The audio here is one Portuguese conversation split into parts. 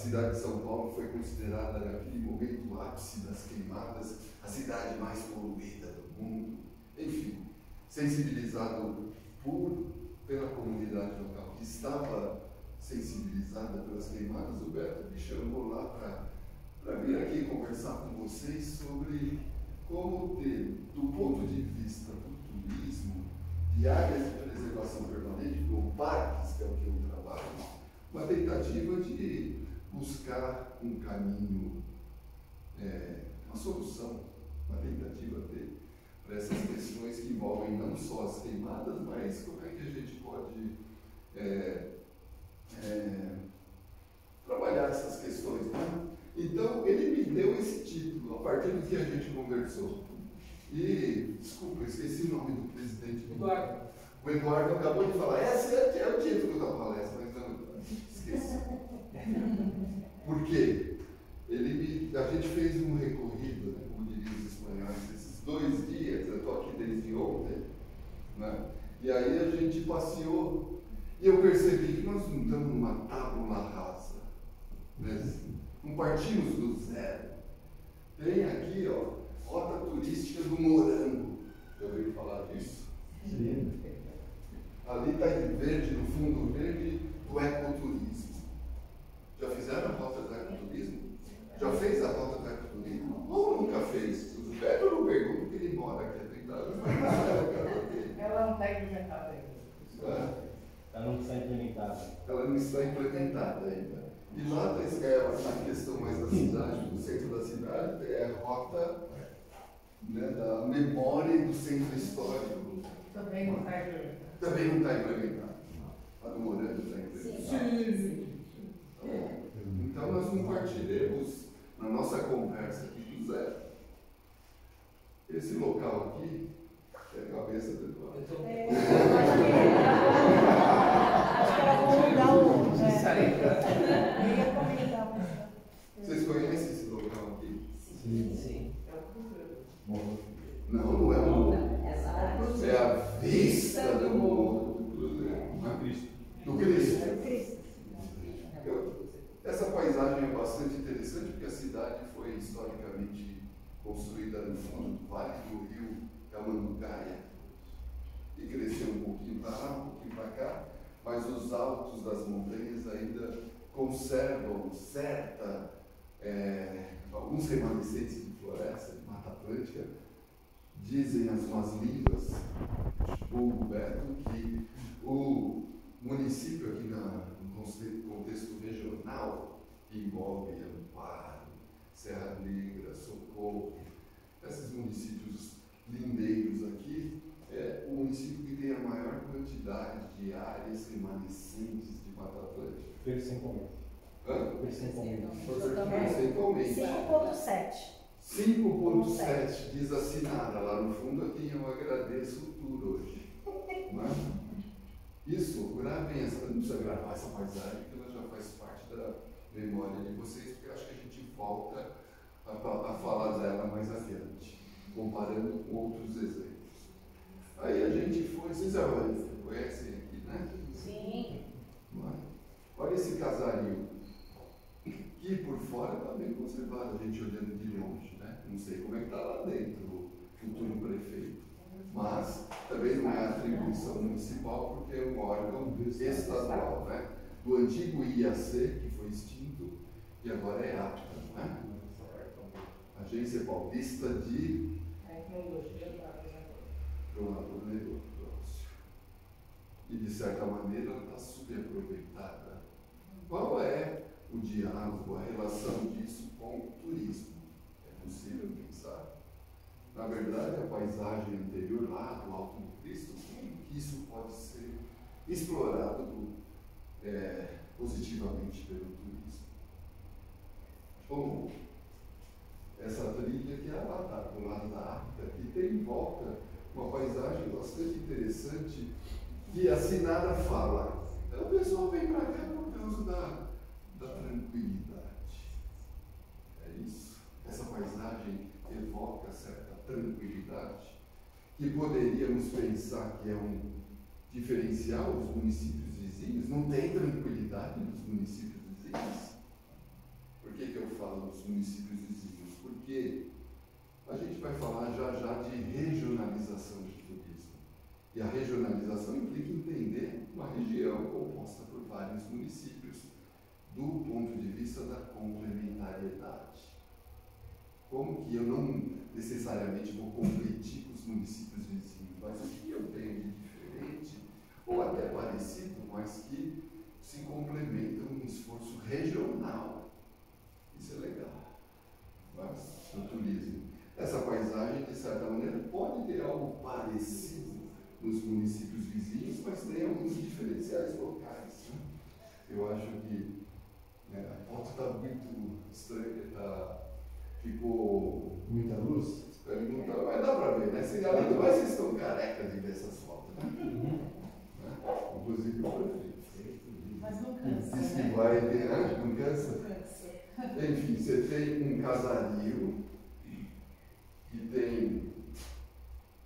cidade de São Paulo foi considerada, naquele momento, o ápice das queimadas, a cidade mais poluída do mundo. Enfim, sensibilizado pela comunidade local, que estava sensibilizada pelas queimadas, o Beto me chamou lá para vir aqui conversar com vocês sobre como ter, do ponto de vista do turismo, de áreas de preservação permanente, como parques, que é o que eu trabalho, uma tentativa de buscar um caminho, uma solução, uma tentativa para essas questões que envolvem não só as queimadas, mas como é que a gente pode trabalhar essas questões, né? Então, ele me deu esse título, a partir do que a gente conversou. E, desculpa, eu esqueci o nome do presidente. Eduardo. O Eduardo acabou de falar, esse é o título da palestra, mas não, esqueci. Por quê? A gente fez um recorrido, né, como diriam os espanhóis, esses 2 dias, eu estou aqui desde ontem, né, e aí a gente passeou, e eu percebi que nós não estamos numa tábula rasa, né? Não partimos do zero. Tem aqui, ó, rota turística do morango. Já ouviu falar disso? Sim. Ali está em verde, no fundo verde, do ecoturismo. Já fizeram a rota do ecoturismo? Já fez a rota do ecoturismo? Ou nunca fez? O Beto não pergunta porque ele mora aqui há 30 anos. Ela não está implementada ainda. Ela não está implementada. Ela não está implementada ainda. E lá a questão mais da cidade, do centro da cidade, é a rota, né, da memória e do centro histórico. Também não está implementada. Também não está implementada. A do Morango está implementada. Sim. Então nós compartilhamos na nossa conversa aqui do zero. Esse local aqui é a cabeça do Eduardo. Acho que ela vai mudar o. Vocês conhecem esse local aqui? Sim. Não é o morro. É a vista do morro do Cruzeiro. Do Cristo. Essa paisagem é bastante interessante porque a cidade foi historicamente construída no fundo do vale do rio Camanducaia e cresceu um pouquinho para lá, um pouquinho para cá, mas os altos das montanhas ainda conservam alguns remanescentes de floresta, de Mata Atlântica. Dizem as más línguas, o Beto, que o município aqui no contexto regional, que envolve Amparo, Serra Negra, Socorro, esses municípios lindeiros aqui, é o município que tem a maior quantidade de áreas remanescentes de Mata Atlântica. Percentualmente. Hã? Percentualmente. 5,7. 5,7 diz assinada lá no fundo, a quem eu agradeço tudo hoje. Isso, gravem essa, não precisa gravar essa paisagem, porque ela já faz parte da memória de vocês, porque eu acho que a gente volta a falar dela mais adiante, comparando com outros exemplos. Aí a gente foi, vocês já conhecem aqui, né? Sim. Olha esse casario, que por fora está bem conservado, a gente olhando de longe, né? Não sei como é que está lá dentro o futuro prefeito, mas também não é atribuição municipal, porque é um órgão estadual, né? Do antigo IAC, que foi extinto, e agora é APTA, né? Agência Paulista de Agronegócio. E de certa maneira ela está subaproveitada. Qual é o diálogo, a relação disso com o turismo? É possível pensar. Na verdade, a paisagem anterior lá do Alto do Cristo, como que isso pode ser explorado positivamente pelo turismo? Como essa trilha que ela está do lado da África, que tem em volta uma paisagem bastante interessante, que a Sinara fala. Então o pessoal vem para cá por causa da tranquilidade. É isso. Essa paisagem evoca certa tranquilidade, que poderíamos pensar que é um diferencial dos municípios vizinhos. Não tem tranquilidade nos municípios vizinhos? os municípios vizinhos, porque a gente vai falar já já de regionalização de turismo. E a regionalização implica entender uma região composta por vários municípios do ponto de vista da complementariedade. Como que eu não necessariamente vou competir com os municípios vizinhos, mas o que eu tenho de diferente, ou até parecido, mas que se complementam num esforço regional. Isso é legal. Mas, no turismo, essa paisagem, de certa maneira, pode ter algo parecido nos municípios vizinhos, mas tem alguns diferenciais locais. Né? Eu acho que a foto está muito estranha, ficou Muita luz? mas dá para ver, né? Além do mais, vocês estão carecas de ver essas fotos, né? Inclusive o prefeito. Mas não cansa, Diz que né? vai ter, não cansa? Não cansa. Enfim, você tem um casario que tem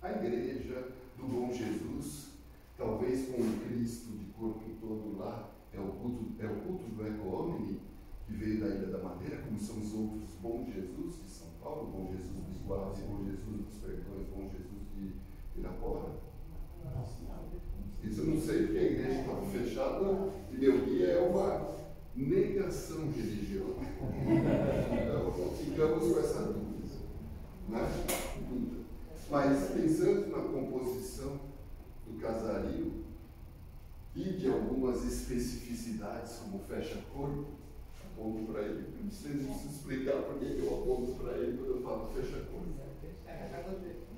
a igreja do Bom Jesus, talvez com o Cristo de corpo todo lá, é o culto do Ecce Homo, que veio da Ilha da Madeira, como são os outros Bom Jesus de São Paulo, Bom Jesus dos Guardas, Bom Jesus dos Perdões, Bom Jesus de Pirapora. Isso eu não sei, porque a igreja estava fechada e meu guia é uma negação religiosa. Então, ficamos com essa dúvida. Né? Mas, pensando na composição do casario e de algumas especificidades, como fecha-corpo, aponto para ele. Não preciso explicar por que eu aponto para ele quando eu falo fecha-corpo.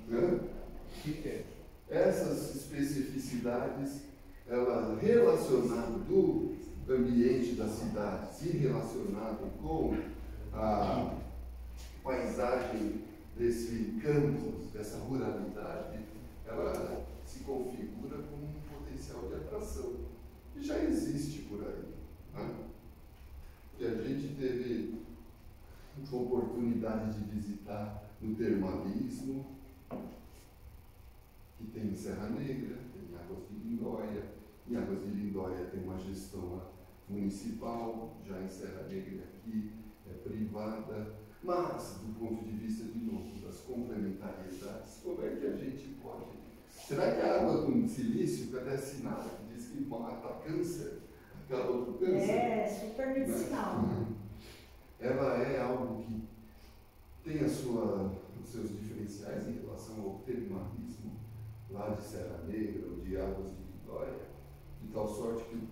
O que é? Essas especificidades, ela relacionado do ambiente das cidades e relacionado com a paisagem desse campo, dessa ruralidade, ela se configura como um potencial de atração que já existe por aí. Né? E a gente teve a oportunidade de visitar no termalismo, que tem em Serra Negra, tem em Águas de Lindóia. Em Águas de Lindóia tem uma gestão municipal, já em Serra Negra aqui é privada. Mas, do ponto de vista, de novo, das complementariedades, como é que a gente pode... Será que a água com silício, que até assinada, que diz que mata câncer, acaba com câncer? É, super medicinal. Ela é algo que tem os seus diferenciais em relação ao termalismo lá de Serra Negra ou de Águas de Vitória, de tal sorte que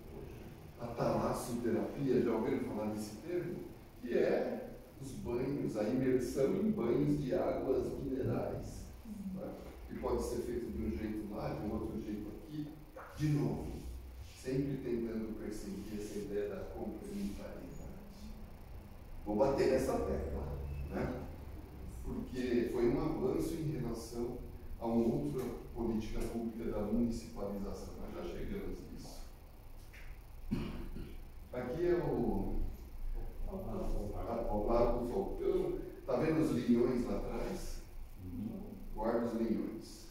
a talassoterapia, já ouviram falar desse termo? Que é os banhos, a imersão em banhos de águas minerais. Né? Que pode ser feito de um jeito lá, de um outro jeito aqui. De novo, sempre tentando perseguir essa ideia da complementariedade. Vou bater nessa tecla, né? Porque foi um avanço em relação a uma outra política pública da municipalização. Nós já chegamos nisso. Aqui é o Largo do Falcão. Está vendo os linhões lá atrás? Guarda os linhões.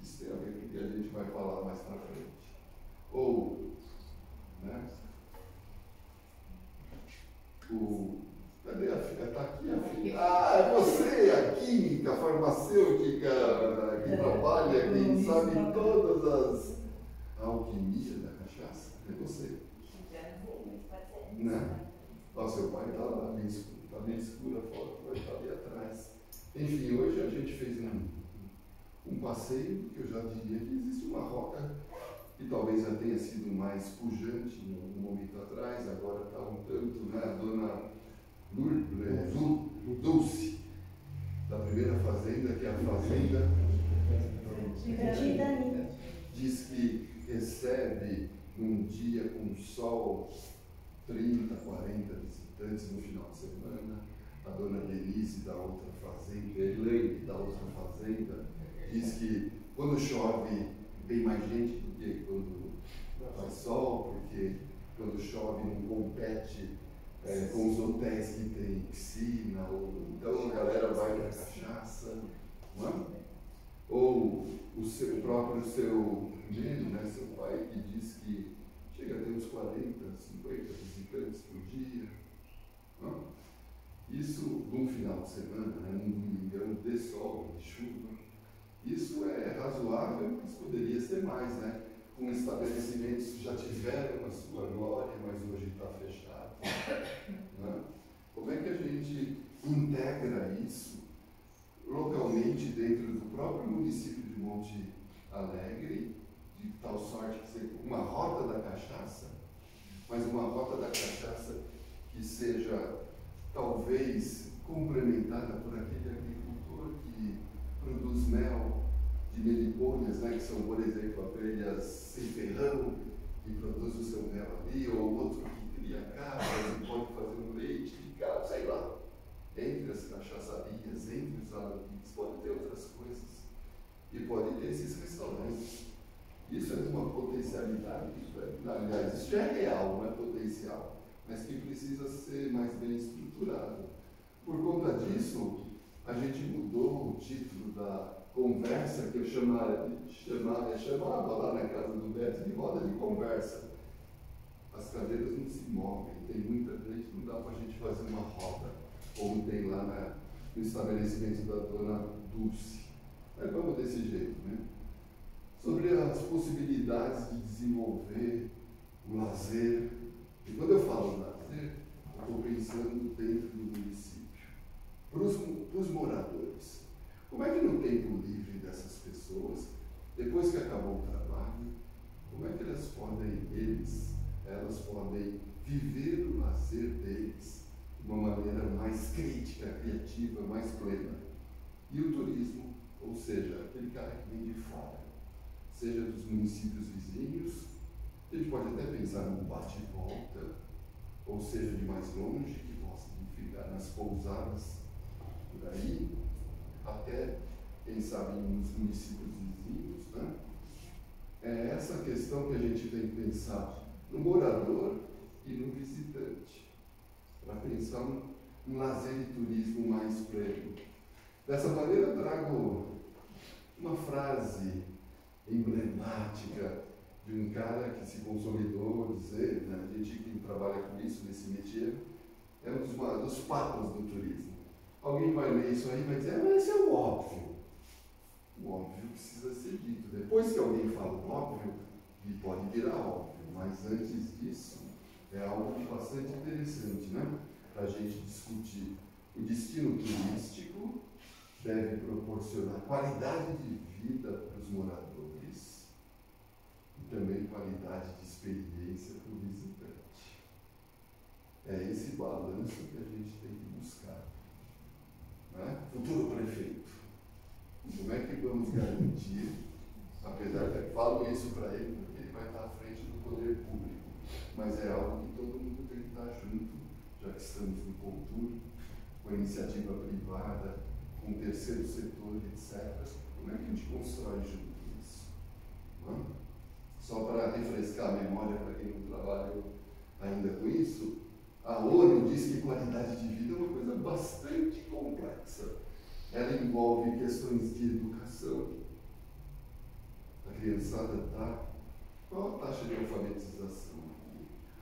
Isso tem a ver com o que a gente vai falar mais para frente. Ou, né? Cadê a filha? Está aqui a filha. Ah, é você, a química, farmacêutica, que trabalha, que sabe todas as alquimias da cachaça. É você. Não. Ó, seu pai está lá, está bem escura a foto, vai estar ali atrás. Enfim, hoje a gente fez um passeio, que eu já diria que existe uma rota que talvez já tenha sido mais pujante um momento atrás, agora está um tanto, né? A dona Dulce, da primeira fazenda, que é a fazenda, diz que recebe num dia com sol 30, 40 visitantes no final de semana. A dona Denise da outra fazenda, Elaine da outra fazenda, diz que quando chove tem mais gente do que quando faz sol, porque quando chove não compete com os hotéis que tem piscina, então a galera vai para cachaça, não é? Ou o próprio menino, né, seu pai, que diz que chega a ter uns 40, 50 visitantes por dia. Não? E isso num final de semana, né, num domingão de sol, de chuva, isso é razoável, mas poderia ser mais, né? Com estabelecimentos que já tiveram a sua glória, mas hoje está fechado. Né? Como é que a gente integra isso localmente dentro do próprio município de Monte Alegre, de tal sorte que seja uma rota da cachaça, mas uma rota da cachaça que seja talvez complementada por aquele agricultor que produz mel de melipônias, né, que são, por exemplo, abelhas sem ferrão, que produz o seu mel ali, ou outro que cria cabras e pode fazer um leite de cabra, sei lá. Entre as cachaçarias, entre os alambiques, pode ter outras coisas. E pode ter esses restaurantes. Isso é de uma potencialidade, aliás, isso já é real, não é potencial, mas que precisa ser mais bem estruturado. Por conta disso, a gente mudou o título da conversa que eu chamava lá na casa do Beto de roda de conversa. As cadeiras não se movem, tem muita gente, não dá para a gente fazer uma roda, como tem lá no estabelecimento da dona Dulce. Mas vamos desse jeito, né? Sobre as possibilidades de desenvolver o lazer. E quando eu falo lazer, eu estou pensando dentro do município. Para os moradores. Como é que no tempo livre dessas pessoas, depois que acabou o trabalho, como é que elas podem viver o lazer deles de uma maneira mais crítica, criativa, mais plena? E o turismo, ou seja, aquele cara que vem de fora, seja dos municípios vizinhos, a gente pode até pensar num bate e volta, ou seja, de mais longe, que gosta de ficar nas pousadas por aí, até, quem sabe, nos municípios vizinhos, né? É essa questão que a gente tem que pensar no morador e no visitante, para pensar um lazer e turismo mais pleno. Dessa maneira, eu trago uma frase emblemática de um cara que se consolidou, dizer, né, a gente que trabalha com isso, nesse métier, é um dos papas do turismo. Alguém vai ler isso aí e vai dizer, mas esse é o óbvio. O óbvio precisa ser dito. Depois que alguém fala o óbvio, ele pode virar óbvio, mas antes disso, é algo bastante interessante, né? Para a gente discutir. O destino turístico deve proporcionar qualidade de vida para os moradores e também qualidade de experiência para o visitante. É esse balanço que a gente tem que buscar. Né? Futuro prefeito, como é que vamos garantir, apesar de eu falo isso para ele, porque ele vai estar à frente do poder público, mas é algo que todo mundo tem que estar junto, já que estamos no cultura, com a iniciativa privada, com o terceiro setor, etc. Como é que a gente constrói junto isso? Não? Só para refrescar a memória para quem não trabalha ainda com isso, a ONU diz que qualidade de vida é uma coisa bastante complexa. Ela envolve questões de educação. A criançada está... Qual a taxa de alfabetização?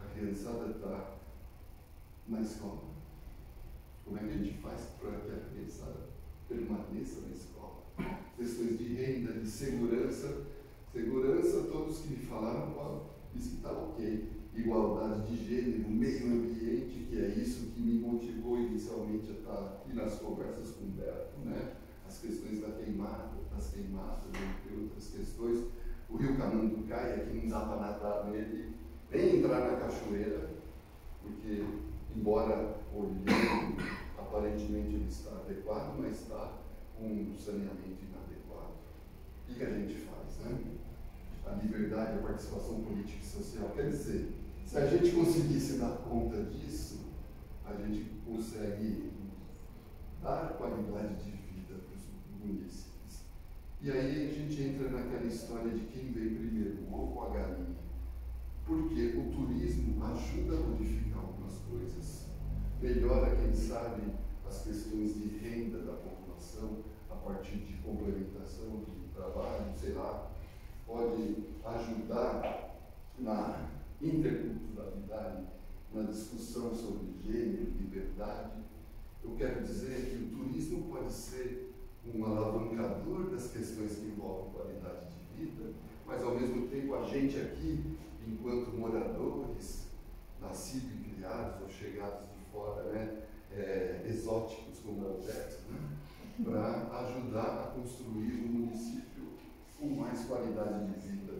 A criançada está na escola. Como é que a gente faz para que a criançada permaneça na escola? Questões de renda, de segurança. Segurança, todos que me falaram, disse que está ok. Igualdade de gênero, meio ambiente, que é isso que me motivou inicialmente a estar aqui nas conversas com o Beto, né? As questões das queimadas, entre outras questões. O Rio Camanducaia, que não dá para nadar nele, nem entrar na cachoeira, porque, embora olhando, aparentemente ele está adequado, mas está com um saneamento inadequado. O que a gente faz, né? A liberdade, a participação política e social. Quer dizer, se a gente conseguisse dar conta disso, a gente consegue dar qualidade de vida para os munícipes. E aí a gente entra naquela história de quem veio primeiro, o ovo ou a galinha. Porque o turismo ajuda a modificar algumas coisas. Melhora, quem sabe, as questões de renda da população a partir de complementação de trabalho, sei lá. Pode ajudar na interculturalidade, na discussão sobre gênero, liberdade. eu quero dizer é que o turismo pode ser um alavancador das questões que envolvem qualidade de vida, mas ao mesmo tempo a gente aqui, enquanto moradores, nascidos e criados ou chegados de fora, né, exóticos como é o Alberto, né, para ajudar a construir um município com mais qualidade de vida,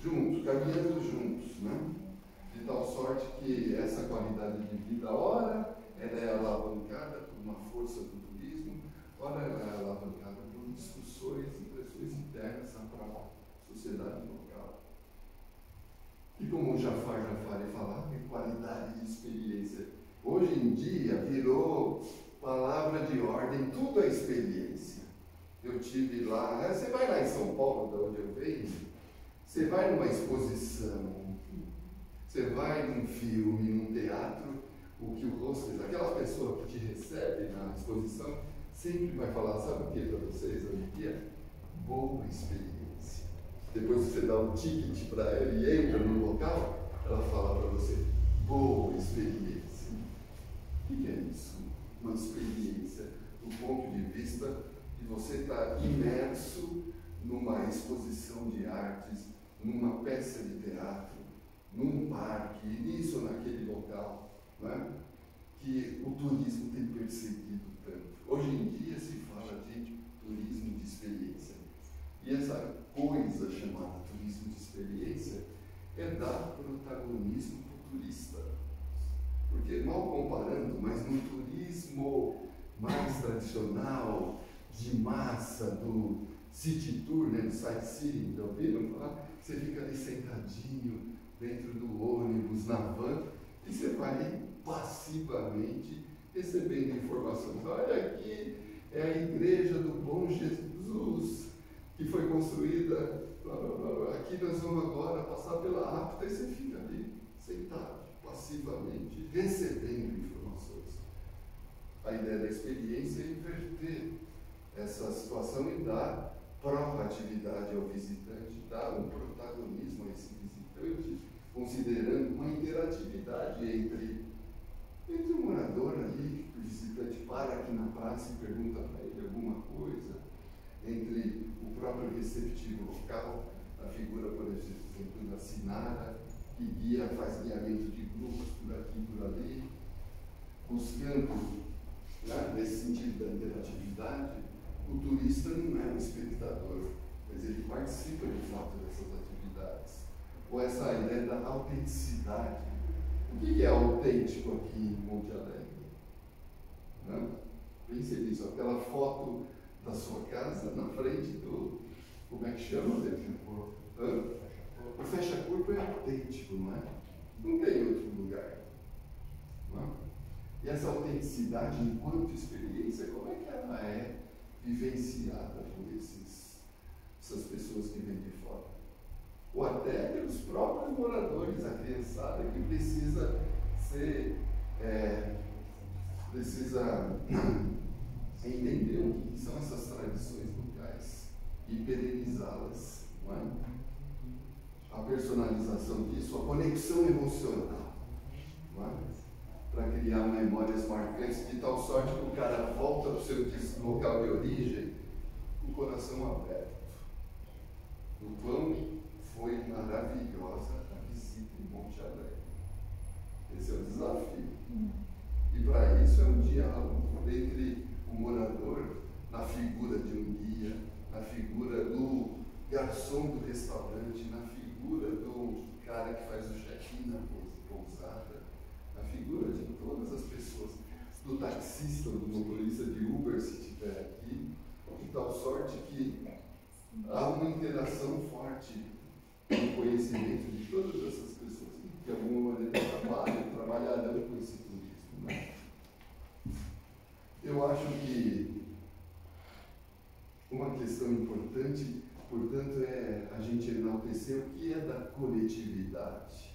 juntos, caminhando juntos, né? De tal sorte que essa qualidade de vida, ora, ela é alavancada por uma força do turismo, ora, ela é alavancada por discussões e pressões internas na própria sociedade local. E como o Jafar falava, é qualidade de experiência. Hoje em dia virou palavra de ordem, tudo é experiência. Eu tive lá, você vai lá em São Paulo, de onde eu venho, você vai numa exposição, você vai num filme, num teatro, o que o hostess, aquela pessoa que te recebe na exposição, sempre vai falar, sabe o que para vocês hoje em dia? Boa experiência. Depois você dá um ticket para ela e entra no local, ela fala para você, boa experiência. O que é isso? Uma experiência do ponto de vista de você estar imerso numa exposição de artes, numa peça de teatro, num parque, nisso ou naquele local, não é? Que o turismo tem perseguido tanto. Hoje em dia se fala de turismo de experiência. E essa coisa chamada turismo de experiência é dar protagonismo para o turista. Porque, mal comparando, mas no turismo mais tradicional, de massa, do city tour, né, do sightseeing, já ouviram falar? Você fica ali sentadinho, dentro do ônibus, na van, e você vai passivamente recebendo informações. Olha aqui, é a igreja do Bom Jesus, que foi construída, blá, blá, blá. Aqui nós vamos agora passar pela APTA, e você fica ali, sentado, passivamente, recebendo informações. A ideia da experiência é inverter essa situação e dar proatividade ao visitante, dar um protagonismo a esse visitante, considerando uma interatividade entre o morador ali, o visitante para aqui na praça e pergunta para ele alguma coisa, entre o próprio receptivo local, a figura, por exemplo, da Sinara, que guia, faz guiamento de grupos por aqui e por ali, buscando, né, nesse sentido da interatividade, o turista não é um espectador, mas ele participa de fato dessas atividades. Ou essa ideia da autenticidade. O que é autêntico aqui em Monte Alegre? Né? Pense nisso, aquela foto da sua casa na frente do, como é que chama? O fecha-corpo é autêntico, não é? Não tem outro lugar. Não é? E essa autenticidade enquanto experiência, como é que ela é vivenciada por essas pessoas que vêm de fora? Ou até pelos próprios moradores, a criançada que precisa entender o que são essas tradições locais e perenizá-las, não é? A personalização disso, a conexão emocional, não é? Para criar memórias marcantes, de tal sorte que o cara volta para o seu local de origem com o coração aberto. O quão foi maravilhosa a visita em Monte Alegre. Esse é o desafio. E para isso é um diálogo entre o morador, na figura de um guia, na figura do garçom do restaurante, na figura do cara que faz o check-in na pousada, na figura de todas as pessoas, do taxista, do motorista de Uber, se estiver aqui, de tal sorte que há uma interação forte no conhecimento de todas essas pessoas que, de alguma maneira, trabalharão com esse turismo. Né? Eu acho que uma questão importante, portanto, é a gente enaltecer o que é da coletividade.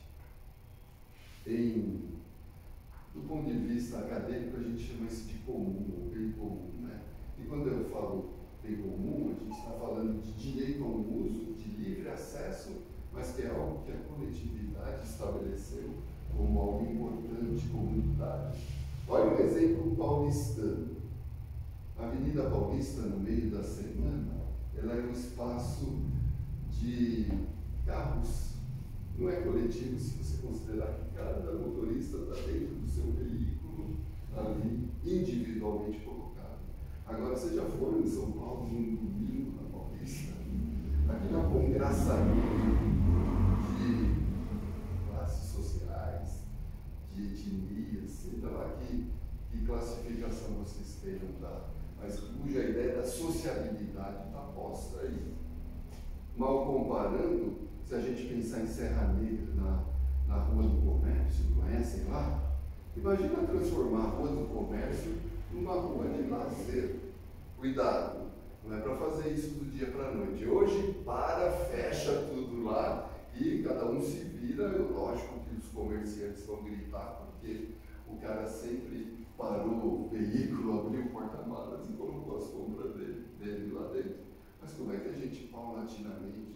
Do ponto de vista acadêmico, a gente chama isso de comum, ou bem comum. Né? E quando eu falo bem comum, a gente está falando de direito ao uso, de livre acesso, mas que é algo que a coletividade estabeleceu como algo importante, comunitário. Olha um exemplo paulistano. A Avenida Paulista, no meio da semana, ela é um espaço de carros, não é coletivo se você considerar que cada motorista está dentro do seu veículo, ali, individualmente colocado. Agora, você já foi em São Paulo num domingo na Paulista? Aqui não é um congraçamento de classes sociais, de etnias, seja lá que classificação vocês queiram dar, mas cuja ideia da sociabilidade está posta aí. Mal comparando, se a gente pensar em Serra Negra, na Rua do Comércio, conhecem lá? Imagina transformar a Rua do Comércio numa rua de lazer. Cuidado, não é para fazer isso do dia para a noite. Hoje, fecha tudo lá e cada um se vira. Lógico que os comerciantes vão gritar, porque o cara sempre parou o veículo, abriu o porta-malas e colocou as compras dele lá dentro. Mas como é que a gente paulatinamente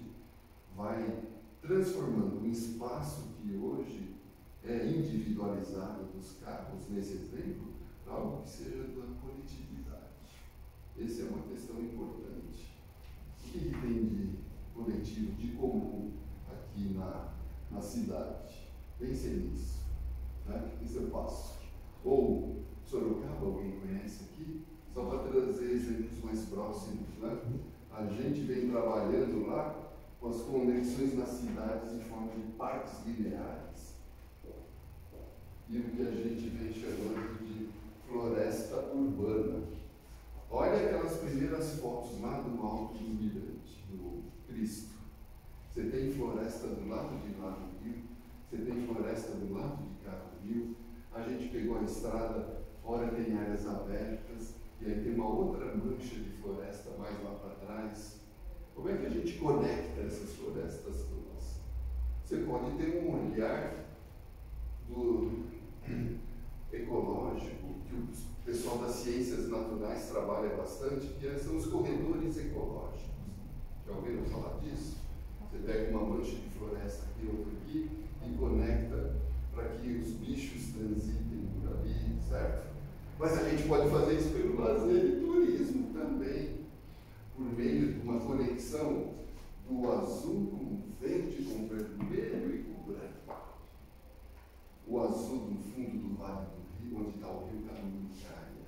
vai transformando um espaço que hoje é individualizado dos carros, nesse exemplo, para algo que seja da coletividade? Essa é uma questão importante. O que tem de coletivo, de comum aqui na cidade? Pensem nisso. Né? Esse eu passo. Ou Sorocaba, alguém conhece aqui? Só para trazer exemplos mais próximos. Né? A gente vem trabalhando lá com as conexões nas cidades em forma de parques lineares. E o que a gente vem chamando de floresta urbana. Olha aquelas primeiras fotos lá do alto do Mirante, do Cristo. Você tem floresta do lado de lá do rio, você tem floresta do lado de cá do rio. A gente pegou a estrada, fora tem áreas abertas, e aí tem uma outra mancha de floresta mais lá para trás. Como é que a gente conecta essas florestas todas? Você pode ter um olhar ecológico, que o pessoal das ciências naturais trabalha bastante, que são os corredores ecológicos. Já ouviram falar disso? Você pega uma mancha de floresta aqui, outra aqui, e conecta para que os bichos transitem por ali, certo? Mas a gente pode fazer isso pelo lazer e turismo também, por meio de uma conexão do azul com o verde, com o vermelho e com o branco. O azul no fundo do vale do rio, onde está o rio Caminho-Caia.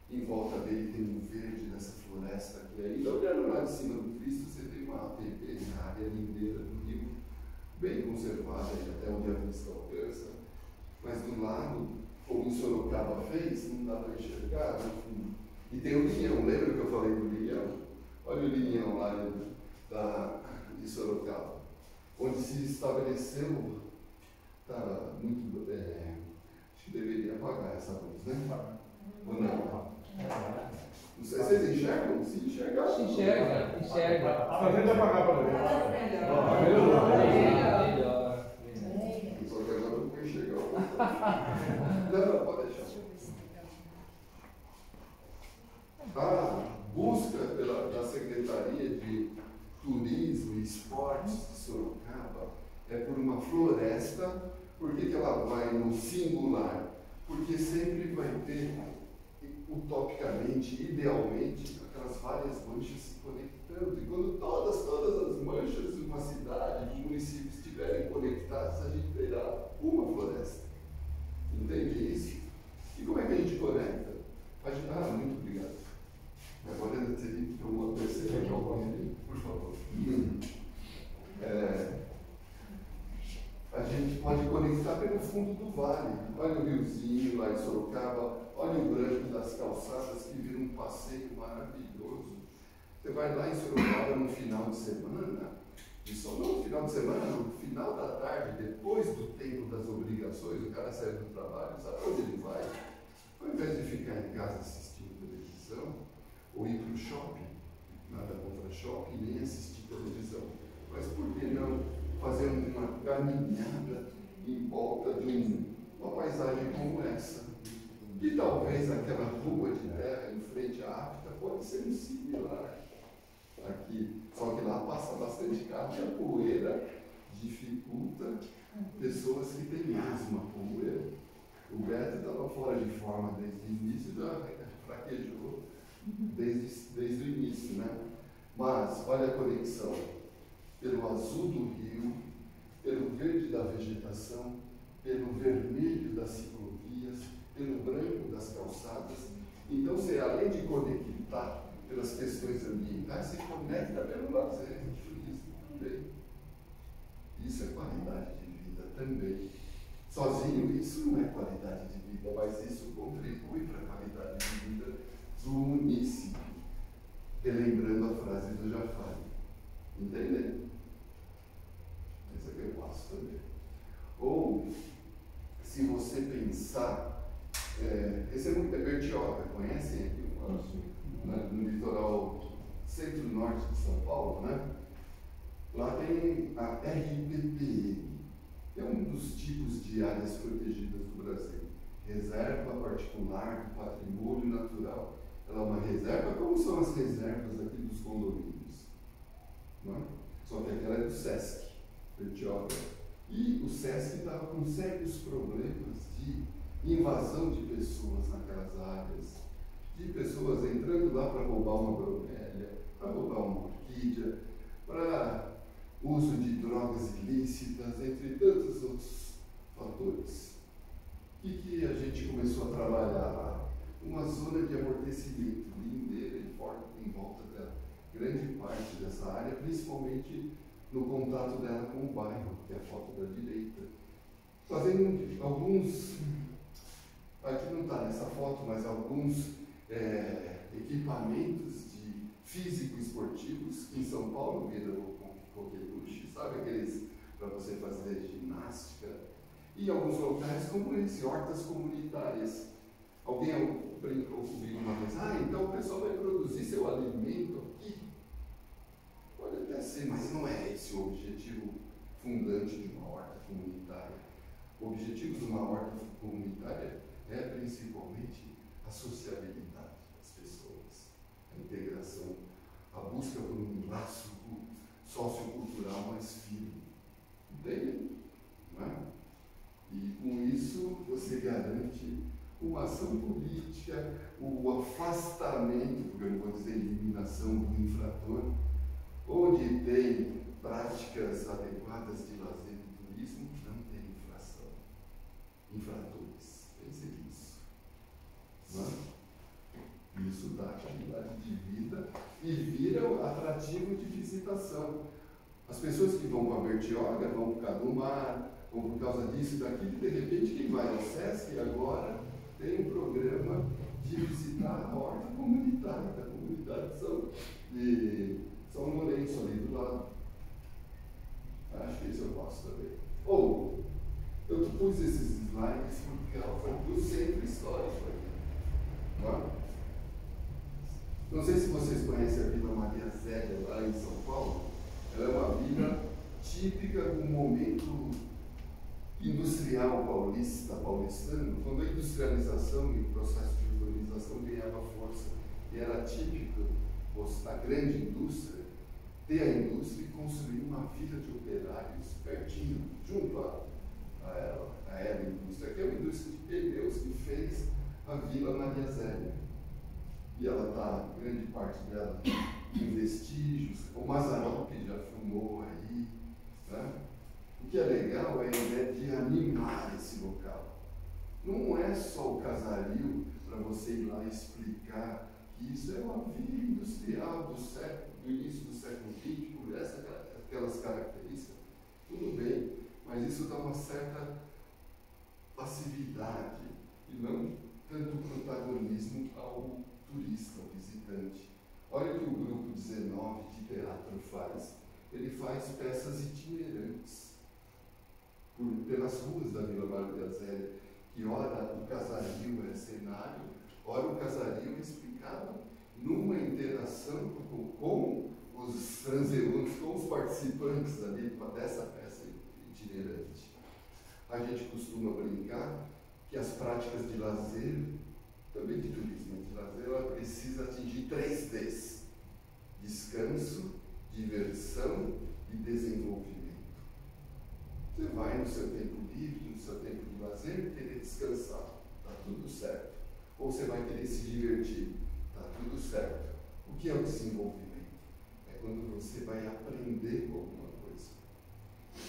Em volta dele tem um verde dessa floresta aqui. Aí, olhando lá de cima do Cristo, você tem uma APP, a área lindeira do rio, bem conservada, até onde a vista alcança. Mas do lado, como o Sorocaba fez, não dá para enxergar no fundo. E tem o linhão, lembra que eu falei do linhão? Olha o linhão lá de Sorocaba, onde se estabeleceu, tá muito, acho que deveria apagar essa luz, né? Ou não? Não sei, vocês enxergam? Se enxergar? Se enxerga, enxerga. A gente apagar para ver. Só que agora eu não vou enxergar o não, pode deixar. A busca da Secretaria de Turismo e Esportes de Sorocaba é por uma floresta. Por que ela vai no singular? Porque sempre vai ter, utopicamente, idealmente, aquelas várias manchas se conectando. E quando todas as manchas de uma cidade, de um município estiverem conectadas, a gente terá uma floresta. Entende isso? E como é que a gente conecta? Muito obrigado. Agora eu teria que uma terceira que eu por favor. A gente pode conectar pelo fundo do vale. Olha o riozinho lá em Sorocaba, olha o branco das calçadas que vira um passeio maravilhoso. Você vai lá em Sorocaba no final de semana, e só não no final de semana, no final da tarde, depois do tempo das obrigações, o cara sai do trabalho, sabe onde ele vai? Ao invés de ficar em casa assistindo televisão, ou ir para o shopping, nada contra shopping, nem assistir televisão, mas por que não fazer uma caminhada em volta de uma paisagem como essa? E talvez aquela rua de terra em frente à África pode ser um similar aqui, só que lá passa bastante carro e a poeira dificulta pessoas que têm asma como eu. O Beto estava fora de fraquejou desde o início, né? Mas olha a conexão pelo azul do rio, pelo verde da vegetação, pelo vermelho das ciclovias, pelo branco das calçadas. Então, você, além de conectar pelas questões ambientais, se conecta pelo lazer, o turismo também. Isso é qualidade de vida também. Sozinho, isso não é qualidade de vida, mas isso contribui para a qualidade de vida do munícipe. Relembrando a frase do Jafari. Entendeu? Essa que eu passo também. Ou, se você pensar, esse é muito Bertioga, conhecem aqui no litoral centro-norte de São Paulo, né? Lá tem a RPPN, que é um dos tipos de áreas protegidas do Brasil. Reserva particular do patrimônio natural. Ela é uma reserva, como são as reservas aqui dos condomínios. Não é? Só que aquela é do SESC, Bertioga. E o SESC estava com sérios problemas de invasão de pessoas naquelas áreas, de pessoas entrando lá para roubar uma bromélia, para roubar uma orquídea, para uso de drogas ilícitas, entre tantos outros fatores. O que a gente começou a trabalhar lá? Uma zona de amortecimento lindeira e forte em volta da grande parte dessa área, principalmente no contato dela com o bairro, que é a foto da direita. Fazendo alguns, aqui não está nessa foto, mas alguns equipamentos de físico-esportivos, que em São Paulo viram coqueluche, sabe aqueles para você fazer ginástica? E alguns locais como esse, hortas comunitárias. Alguém brincou comigo uma vez, então o pessoal vai produzir seu alimento aqui? Pode até ser, mas não é esse o objetivo fundante de uma horta comunitária. O objetivo de uma horta comunitária é principalmente a sociabilidade das pessoas, a integração, a busca por um laço sociocultural mais firme. Entende? Não é? E com isso você garante uma ação política, o afastamento, porque eu não vou dizer eliminação do infrator, onde tem práticas adequadas de lazer e turismo, não tem infração. Infratores, pense nisso. Não é? Isso dá qualidade de vida e vira atrativo de visitação. As pessoas que vão para a Bertioga vão por causa do mar, vão por causa disso e daquilo, e de repente quem vai ao SESC agora tem um programa de visitar a horta comunitária, da comunidade de São Lourenço, ali do lado. Acho que isso eu posso também. Ou, eu pus esses slides porque ela foi do centro histórico aqui. Não sei se vocês conhecem a Vila Maria Zélia, lá em São Paulo. Ela é uma vila típica do momento industrial paulistano, quando a industrialização e o processo de urbanização ganhava força. E era típico a grande indústria ter a indústria e construir uma vila de operários pertinho, junto a Aeroindústria, que é uma indústria de pneus que fez a Vila Maria Zélia. E ela está, grande parte dela, em vestígios. O Mazzaropi já filmou aí. Né? O que é legal é a ideia de animar esse local. Não é só o casario para você ir lá explicar que isso é uma vila industrial do início do século XX, por aquelas características. Tudo bem, mas isso dá uma certa passividade e não tanto protagonismo ao turista, ao visitante. Olha o que o grupo 19 de teatro faz. Ele faz peças itinerantes pelas ruas da Vila Maria Zélia, que ora o casario é cenário, ora o casario é explicado numa interação com os transeuntes, com os participantes ali dessa peça itinerante. A gente costuma brincar que as práticas de lazer, também de turismo, de lazer, ela precisa atingir 3 Ds: descanso, diversão e desenvolvimento. Você vai no seu tempo livre, no seu tempo de lazer, querer descansar, está tudo certo. ou você vai querer se divertir? Tá tudo certo. O que é o desenvolvimento? É quando você vai aprender alguma coisa,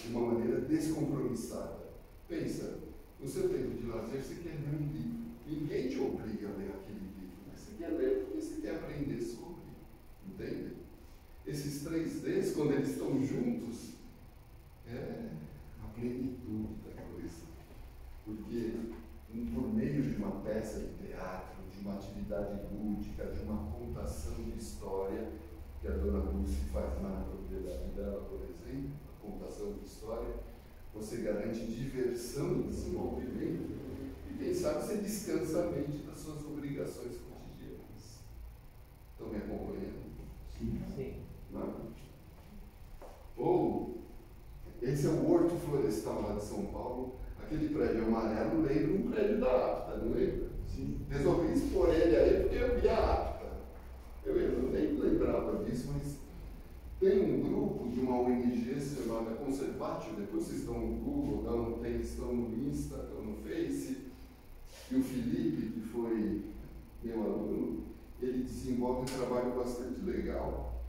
de uma maneira descompromissada. Pensa, no seu tempo de lazer você quer ler um livro. Ninguém te obriga a ler aquele livro, mas você quer ler porque você quer aprender sobre. Entende? Esses 3Ds, quando eles estão juntos, é a plenitude da coisa. Porque por meio de uma peça de teatro, de uma atividade lúdica, de uma contação de história, que a dona Lúcia faz lá na propriedade dela, por exemplo, a contação de história, você garante diversão e desenvolvimento, e quem sabe você descansa a mente das suas obrigações cotidianas. Estão me acompanhando? Sim. Não? Ou, esse é o Horto Florestal lá de São Paulo, aquele prédio amarelo lembra um prédio da APTA, não lembra? Sim. Resolvi expor ele aí porque eu vi a APTA. Eu nem lembrava disso, mas tem um grupo de uma ONG chamada Conservatio, depois vocês estão no Google, estão no Insta, estão no Face, e o Felipe, que foi meu aluno, ele desenvolve um trabalho bastante legal.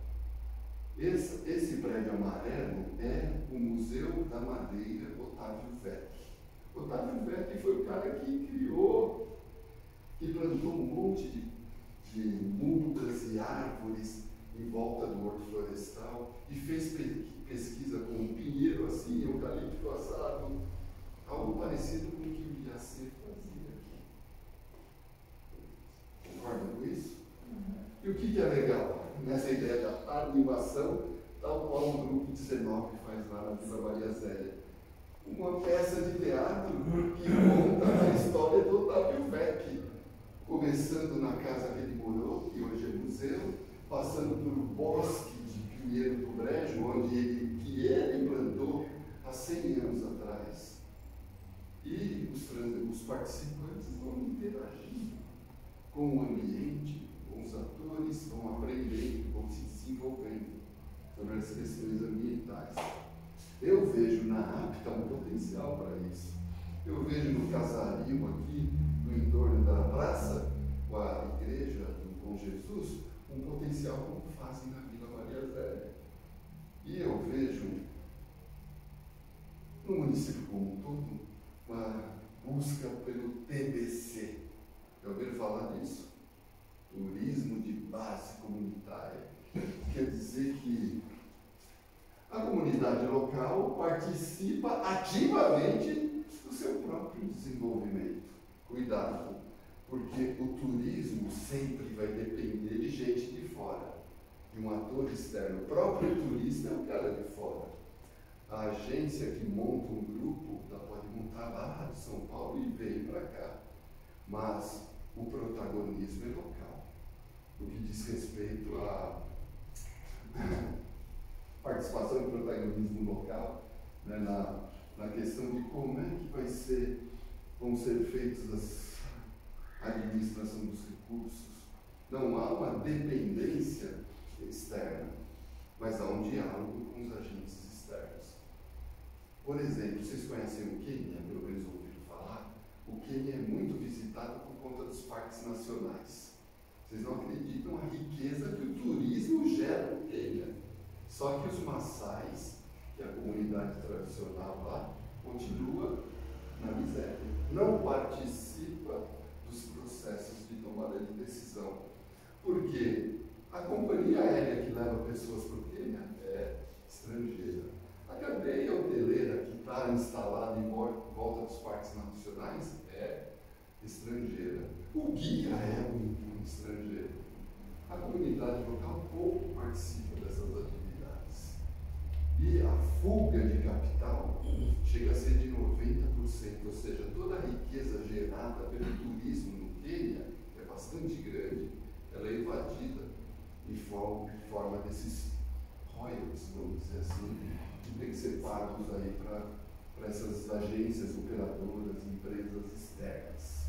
Esse prédio amarelo é o Museu da Madeira Otávio Vecchi. Otávio Vecchi foi o cara que criou, que plantou um monte de mudas e árvores em volta do Horto Florestal e fez pesquisa com um pinheiro assim, eucalipto assado, algo parecido com o que o Iacê fazia aqui. Concordam com isso? E o que é legal nessa ideia da animação, tal qual o grupo 19 faz lá na Vila Maria Zélia? Uma peça de teatro que conta a história do Otávio Vecchi, começando na casa que ele morou, que hoje é museu, passando pelo bosque de Pinheiro do Brejo, onde ele implantou há 100 anos atrás. E os participantes vão interagindo com o ambiente, com os atores, vão aprendendo, vão se desenvolvendo sobre as questões ambientais. Eu vejo na APTA um potencial para isso. Eu vejo no casario aqui, no entorno da praça, com a igreja do Bom Jesus, um potencial como fazem na Vila Maria Zélia. E eu vejo no município como um todo uma busca pelo TBC. Já ouviram falar disso? Turismo de base comunitária. Quer dizer que a comunidade local participa ativamente do seu próprio desenvolvimimento. Cuidado, porque o turismo sempre vai depender de gente de fora, de um ator externo. O próprio turista é um cara de fora. A agência que monta um grupo, ela pode montar lá de São Paulo e vem para cá. Mas o protagonismo é local. No que diz respeito à participação e protagonismo local, né, na questão de como é que vão ser feitas a administração dos recursos. Não há uma dependência externa, mas há um diálogo com os agentes externos. Por exemplo, vocês conhecem o Quênia, pelo menos ouviram falar? O Quênia é muito visitado por conta dos parques nacionais. Vocês não acreditam a riqueza que o turismo gera no Quênia. Só que os maçais, que é a comunidade tradicional lá, continua na miséria. Não participa dos processos de tomada de decisão. Porque a companhia aérea que leva pessoas para o Quênia é estrangeira. A cadeia hoteleira que está instalada em volta dos parques nacionais é estrangeira. O guia é um estrangeiro. A comunidade local pouco participa dessas atividades. E a fuga de capital chega a ser de 90%, ou seja, toda a riqueza gerada pelo turismo no Quênia, que é bastante grande, ela é invadida em forma desses royalties, vamos dizer assim, que tem que ser pagos aí para essas agências, operadoras, empresas externas.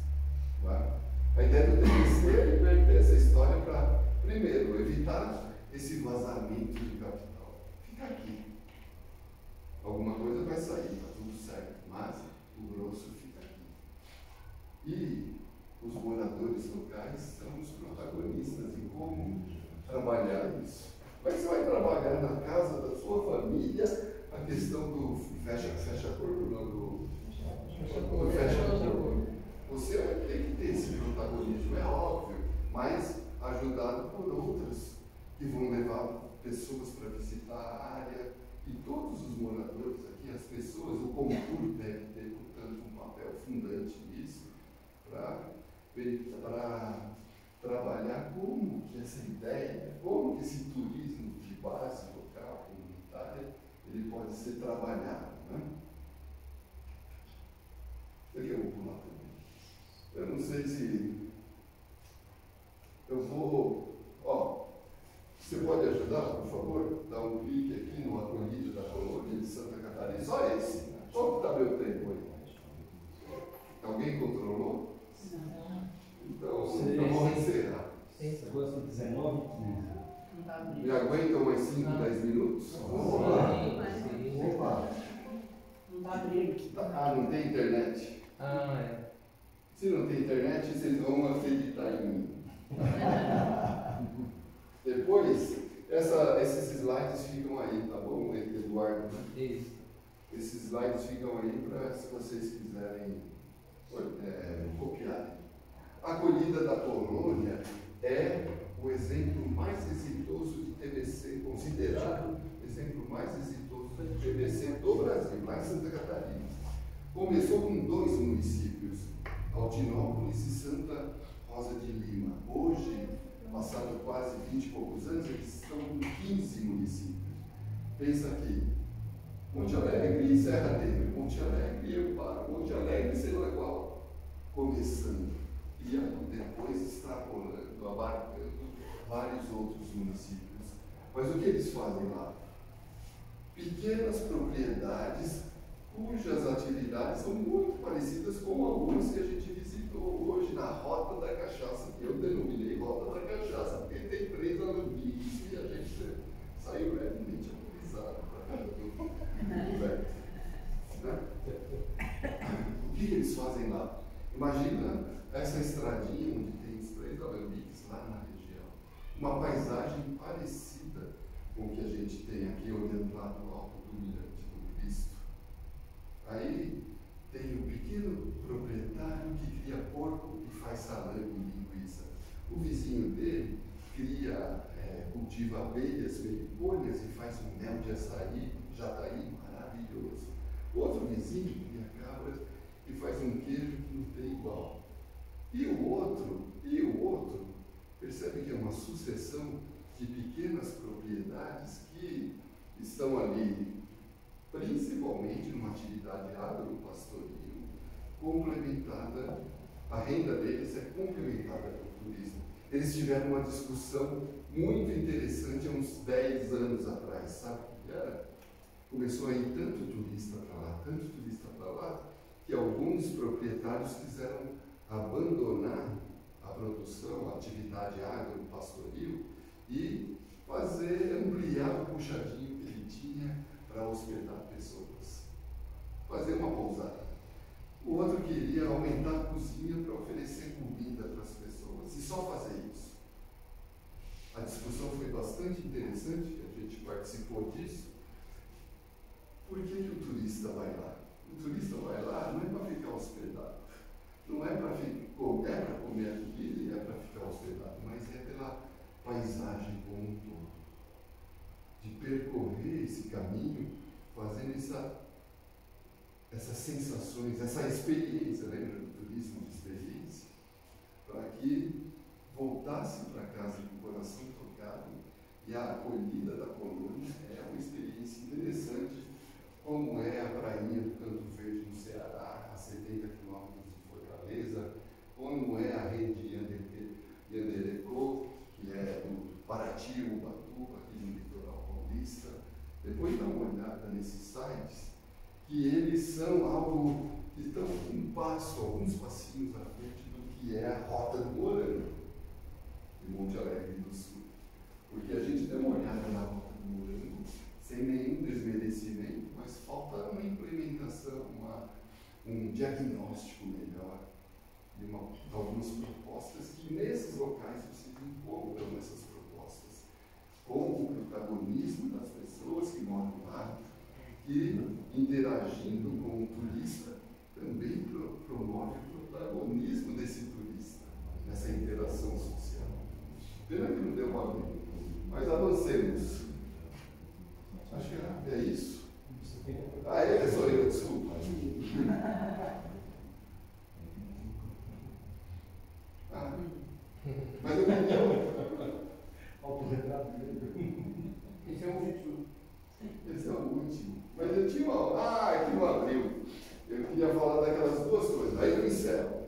Tá? A ideia do TBC é inverter essa história para, primeiro, evitar esse vazamento de capital. Fica aqui. Alguma coisa vai sair, está tudo certo, mas o grosso fica aqui. E os moradores locais são os protagonistas em como trabalhar isso. Como é que você vai trabalhar na casa da sua família a questão do fecha-corpo, não, do fecha-corpo? Você vai ter que ter esse protagonismo, é óbvio, mas ajudado por outros que vão levar pessoas para visitar a área, e todos os moradores aqui, as pessoas, o Contur deve ter, portanto, um papel fundante nisso, para trabalhar como que essa ideia, como que esse turismo de base local, comunitária, ele pode ser trabalhado, né? Eu vou pular também. Eu não sei se eu vou. Você pode ajudar, por favor? Dar um clique aqui no Acolhida da Colônia de Santa Catarina. Só esse. Qual que está meu tempo aí? Alguém controlou? Não. Então vamos encerrar. Agosto 19 e 15. Me aguentam mais 5, 10 minutos? Vamos lá. Opa! Não está abrindo. Ah, não tem internet? É. Se não tem internet, vocês vão acreditar em mim. Depois, esses slides ficam aí, tá bom, Eduardo? Isso. Esses slides ficam aí para, se vocês quiserem copiarem. A Acolhida da Colônia é o exemplo mais exitoso de TBC, considerado o exemplo mais exitoso de TBC do Brasil, lá em Santa Catarina. Começou com 2 municípios, Altinópolis e Santa Rosa de Lima. Hoje, passado quase 20 e poucos anos, eles estão com 15 municípios. Pensa aqui, Monte Alegre e Serra Negra, Monte Alegre e Amparo, Monte Alegre e sei lá qual, começando. E aí depois extrapolando, abarcando vários outros municípios. Mas o que eles fazem lá? Pequenas propriedades cujas atividades são muito parecidas com algumas que a gente visitou hoje na Rota da Cachaça, que eu denominei Rota da Cachaça, porque tem 3 alambiques e a gente saiu levemente alcoolizado para cá do velho. O que eles fazem lá? Imagina essa estradinha onde tem os 3 alambiques lá na região. Uma paisagem parecida com o que a gente tem aqui olhando lá do alto do Mirante do Cristo. Aí tem o pequeno proprietário que cria porco e faz salame e linguiça. O vizinho dele cultiva abelhas melipônias e faz um mel de açaí, jataí maravilhoso. Outro vizinho cria cabras e faz um queijo que não tem igual. E o outro, percebe que é uma sucessão de pequenas propriedades que estão ali, principalmente numa atividade agropastoril, complementada, a renda deles é complementada pelo turismo. Eles tiveram uma discussão muito interessante há uns 10 anos atrás, sabe? Começou a ir tanto turista para lá, que alguns proprietários quiseram abandonar a produção, a atividade agropastoril e ampliar o puxadinho que ele tinha para hospedar pessoas. Fazer uma pousada. O outro queria aumentar a cozinha para oferecer comida para as pessoas e só fazer isso. A discussão foi bastante interessante, a gente participou disso. Por que o turista vai lá? O turista vai lá não é para ficar hospedado, não é para comer a comida e é para ficar hospedado, mas é pela paisagem como um todo. De percorrer esse caminho, fazendo essas sensações, essa experiência, lembra do turismo de experiência? Para que voltasse para casa com o coração tocado, e a Acolhida da Colônia é uma experiência interessante, como é a prainha do Canto Verde no Ceará, a 70 quilômetros de Fortaleza, como é a rede Yanderecô, que é do Paraty, Ubatuba, aqui no litoral paulista. Depois dá uma olhada nesses sites, que eles são algo que estão um passo, alguns passinhos à frente do que é a Rota do Morango, de Monte Alegre do Sul. Porque a gente deu uma olhada na Rota do Morango, sem nenhum desmerecimento, mas falta uma implementação, um diagnóstico melhor algumas propostas que nesses locais vocês encontram essas propostas, com o protagonismo das pessoas que moram lá, que interagindo com o turista também promove o protagonismo desse turista, nessa interação social. Pena que não deu uma abrir, mas avancemos. Acho que é isso. Ah, sou eu, desculpa. Mas eu queria. Autorretrato dele. Esse é o último. Esse é o último. Mas eu tinha uma. Aqui no abril. Eu queria falar daquelas duas coisas. Aí eu encerro.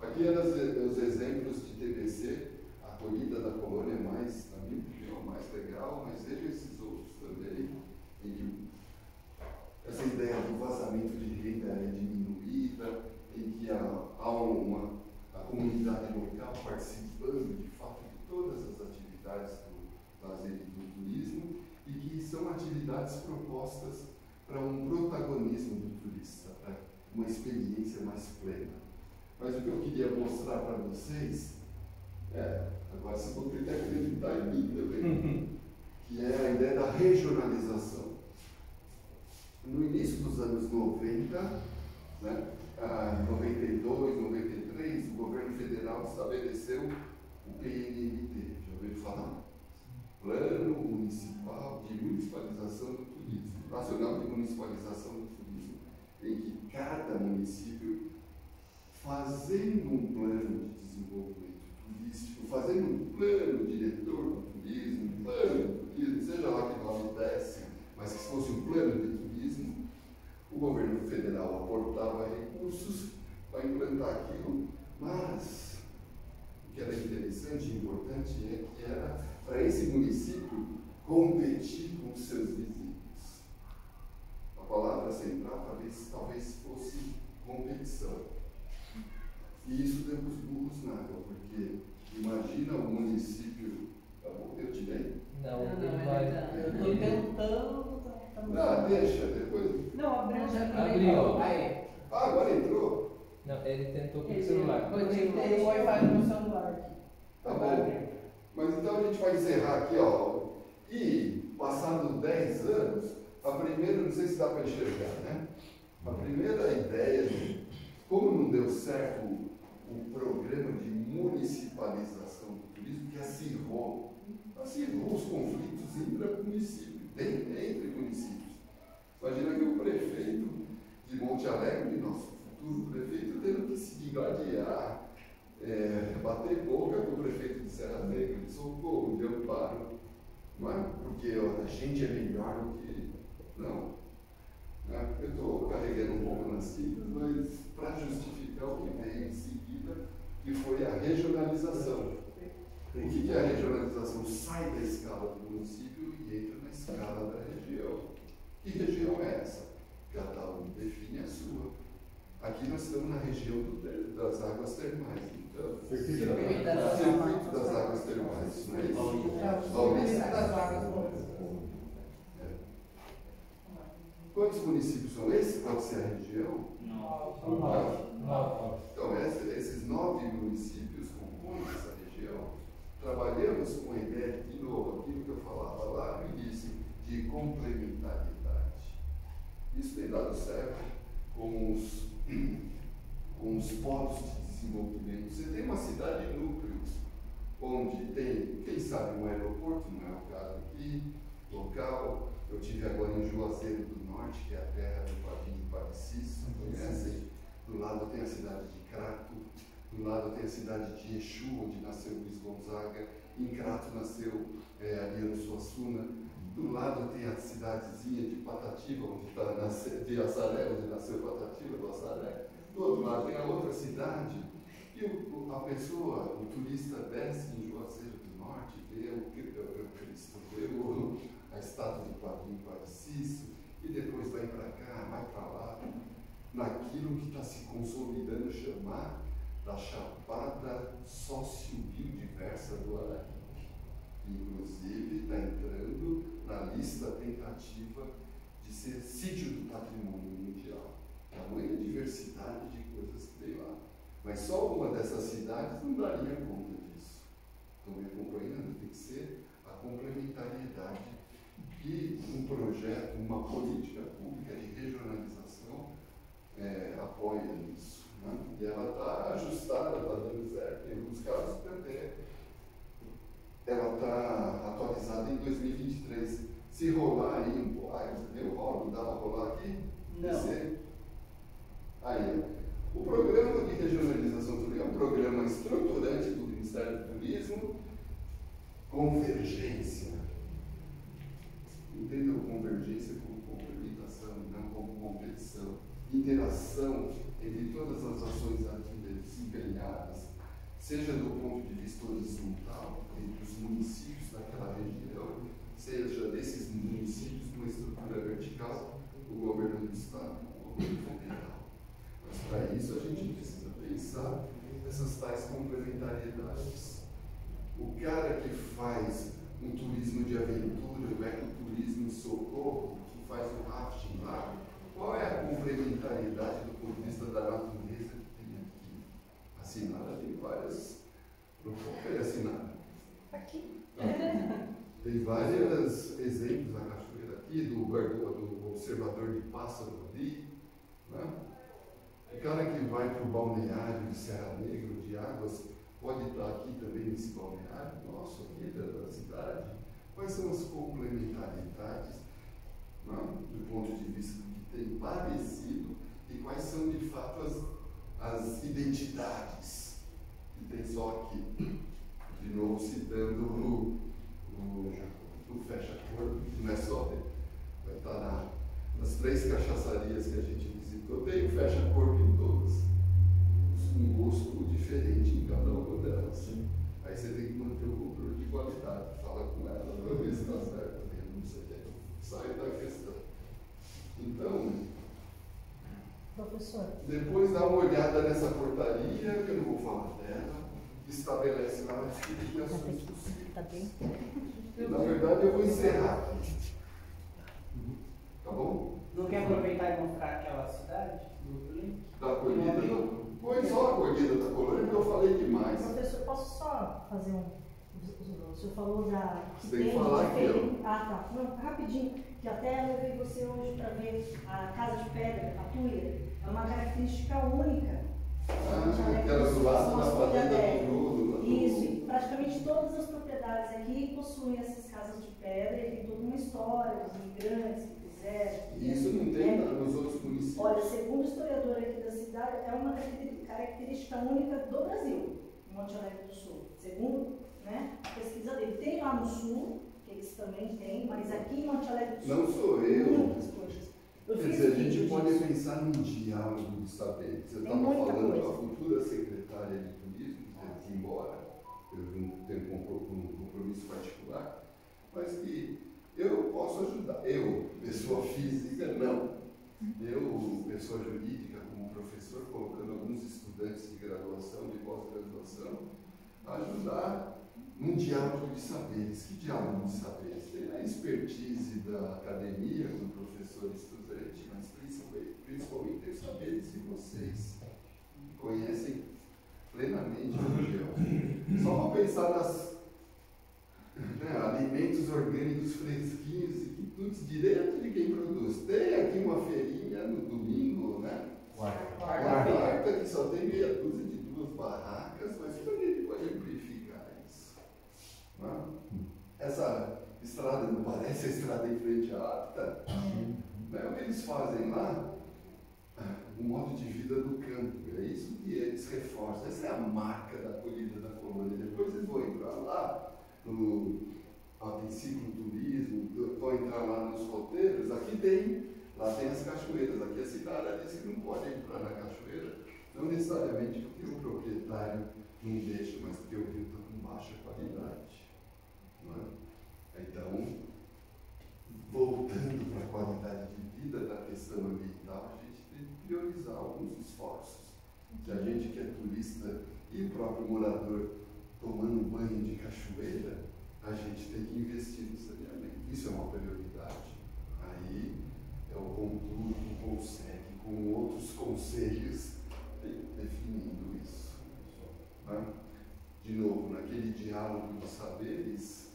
Aqui eram os exemplos de TBC, a acolhida da colônia mais, na minha opinião, mais legal, mas veja esses outros também, em que essa ideia do vazamento de renda é diminuída, em que há a comunidade local participando de fato de todas as atividades do lazer e do turismo, e que são atividades propostas para um protagonismo do turista, para uma experiência mais plena. Mas o que eu queria mostrar para vocês, agora vocês vão ter que acreditar em mim também, que é a ideia da regionalização. No início dos anos 90, né, 92, 93, o governo federal estabeleceu o PNMT, já ouviu falar? Plano Municipal de Municipalização do Turismo, Nacional de Municipalização do Turismo, em que cada município, fazendo um plano de desenvolvimento turístico, fazendo um plano diretor do turismo, um plano de turismo, seja lá que nome desse, mas que fosse um plano de turismo, o governo federal aportava recursos para implantar aquilo, mas o que era interessante e importante é que era para esse município competir com seus vizinhos. A palavra central talvez fosse competição. E isso deu os burros na água, porque imagina o município. Eu tirei? Não, Não, ele não, vai. eu estou perguntando. Não, deixa, depois. Não, abriu já. Abriu. Agora entrou? Não, ele tentou com o celular. Eu tentei o Wi-Fi no celular aqui. Tá bom. Mas então a gente vai encerrar aqui, ó. E, passando 10 anos, a primeira, não sei se dá para enxergar, né? A primeira ideia de como não deu certo o programa de municipalização do turismo, que acirrou os conflitos entre municípios. Imagina que o prefeito de Monte Alegre, nosso futuro prefeito, tendo que se digladiar, bater boca com o prefeito de Serra Negra, de socorro, de amparo, não é? Porque a gente é melhor do que. Não. Eu estou carregando um pouco nas tintas, mas para justificar o que veio em seguida, que foi a regionalização. O que é a regionalização? Sai da escala do município e entra na escala da região. Que região é essa? Cada um define a sua. Aqui nós estamos na região das águas termais. Então, circuito das águas termais. Não é isso? Paulista das águas termais. Quantos municípios são esses? Pode ser a região? Não. Então, esses 9 municípios compõem essa região. Trabalhamos com a ideia, de novo, aquilo que eu falava lá no início, de complementaridade. Isso tem dado certo com os polos de desenvolvimento. Você tem uma cidade núcleo, onde tem, quem sabe, um aeroporto, não é o caso aqui, local. Eu estive agora em Juazeiro do Norte, que é a terra do Padinho Parecis, conhecem? Do lado tem a cidade de Crato, do lado tem a cidade de Exu, onde nasceu Luiz Gonzaga, em Crato nasceu Ariano Suassuna, do lado tem a cidadezinha de Patativa, onde está de Assaré, onde nasceu Patativa do Assaré, do outro lado tem a outra cidade, e a pessoa, o turista desce em Juazeiro do Norte, vê o Cristo, vê a estátua de Padinho Parecis, e depois vai para cá, vai para lá, naquilo que está se consolidando chamar da Chapada Sociobiodiversa do Araque. Inclusive está entrando na lista tentativa de ser sítio do patrimônio mundial. Tamanha diversidade de coisas que tem lá. Mas só uma dessas cidades não daria conta disso. Estão me acompanhando? Tem que ser a complementariedade que um projeto, uma política pública de regionalização apoia nisso. Né? E ela está ajustada, está dando certo, em alguns casos até ela está atualizada em 2023. Se rolar aí eu rolo, dá para rolar aqui? Não. Aí, o programa de regionalização turística é um programa estruturante do Ministério do Turismo, convergência. Entendam convergência como complementação, não como competição. Interação entre todas as ações aqui desempenhadas, seja do ponto de vista horizontal, entre os municípios daquela região, seja desses municípios numa estrutura vertical, o governo do Estado, o governo federal. Mas para isso a gente precisa pensar essas tais complementariedades. O cara que faz um turismo de aventura, o ecoturismo em Socorro, que faz o rafting lá, qual é a complementariedade do ponto de vista da natureza que tem aqui? Assinada tem várias. Não pode assinada. Aqui. Tem vários exemplos na cachoeira aqui, do observador de pássaro ali. Né? O cara que vai para o balneário de Serra Negra, de Águas, pode estar aqui também nesse balneário nosso aqui da cidade. Quais são as complementaridades, né, do ponto de vista do que tem parecido e quais são de fato as identidades que tem só aqui? De novo citando o fecha-corpo, que não é só, vai estar nas 3 cachaçarias que a gente visitou, tem o fecha-corpo em todas. Um gosto diferente em cada uma delas. Aí você tem que manter o controle de qualidade. Fala com ela, para ver se está certo, não sei o que. Sai da questão. Então, Professor. depois dá uma olhada nessa portaria, que eu não vou falar dela, estabelece lá uma série de ações possíveis. Tá bem? Na verdade, eu vou encerrar aqui. Tá bom? Não quer aproveitar e mostrar aquela cidade do link? Da acolhida, foi só a acolhida da colônia que eu falei demais. Professor, posso só fazer o senhor falou da. Você tem que falar aqui, ó. Ah, tá. Não, rapidinho, que até levei você hoje para ver a Casa de Pedra, a Tuia. É uma característica única. Aquela do lado da fazenda do Bruno. Isso, e praticamente todas as propriedades aqui possuem essas casas de pedra e tem toda uma história dos imigrantes que fizeram. Isso não tem nos outros municípios. Olha, segundo o historiador aqui da cidade, é uma característica única do Brasil, Monte Alegre do Sul. Segundo, né, a pesquisa dele. Tem lá no Sul, que eles também têm, mas aqui em Monte Alegre do Sul. Não sou eu. Muitas coisas. Quer dizer, a gente pode pensar num diálogo de saberes. Você estava falando com a futura secretária de turismo, que teve que ir embora, eu não tenho um compromisso particular, mas que eu posso ajudar. Eu, pessoa física, não. Eu, pessoa jurídica, como professor, colocando alguns estudantes de graduação, de pós-graduação, a ajudar num diálogo de saberes. Que diálogo de saberes? Tem a expertise da academia, do professor estudante, mas principalmente os saberes de vocês, que conhecem plenamente a região. Só para pensar nas alimentos orgânicos fresquinhos e quitutes direto de quem produz. Tem aqui uma feirinha no domingo, né? Quarta, que só tem meia dúzia de 2 barracas, mas como a gente pode amplificar isso? Não? Essa estrada não parece a estrada em frente à Apta? Não é o que eles fazem lá? O modo de vida do campo. É isso que eles reforçam. Essa é a marca da acolhida da colônia. Depois eles vão entrar lá tem cicloturismo, vão entrar lá nos roteiros. Lá tem as cachoeiras. Aqui a cidade diz que não pode entrar na cachoeira, não necessariamente porque o proprietário não deixa, mas porque o rio está com baixa qualidade. Não é? Então, voltando para a qualidade de vida da questão ambiental, a gente tem que priorizar alguns esforços. Se a gente que é turista e o próprio morador tomando banho de cachoeira, a gente tem que investir no saneamento. Isso é uma prioridade. Aí é o conjunto que consegue, com outros conselhos, definindo isso. diálogo de saberes,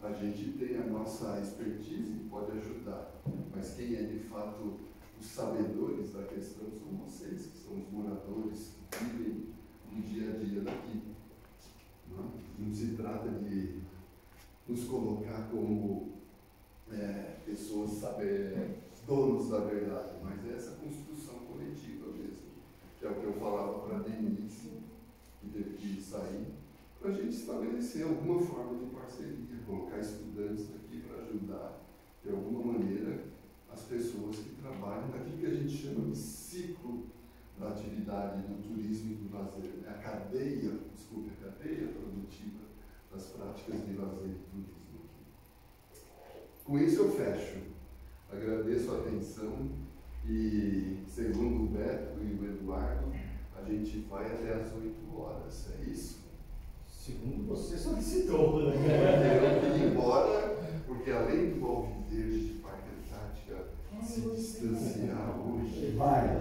a gente tem a nossa expertise e pode ajudar. Mas quem é de fato os sabedores da questão são vocês, que são os moradores que vivem no dia a dia daqui. Não se trata de nos colocar como pessoas donos da verdade, mas é essa construção coletiva mesmo, que é o que eu falava para a Denise, que teve que sair, para a gente estabelecer alguma forma de parceria, colocar estudantes aqui para ajudar, de alguma maneira, as pessoas que trabalham naquilo que a gente chama de ciclo da atividade do turismo e do lazer, a cadeia produtiva das práticas de lazer e turismo. Com isso eu fecho. Agradeço a atenção e, segundo o Beto e o Eduardo, a gente vai até às 8 horas, é isso? Segundo você solicitou, né? Eu queria ir embora, porque além do Alviverde de Parque Antártica se distanciar hoje... Vai.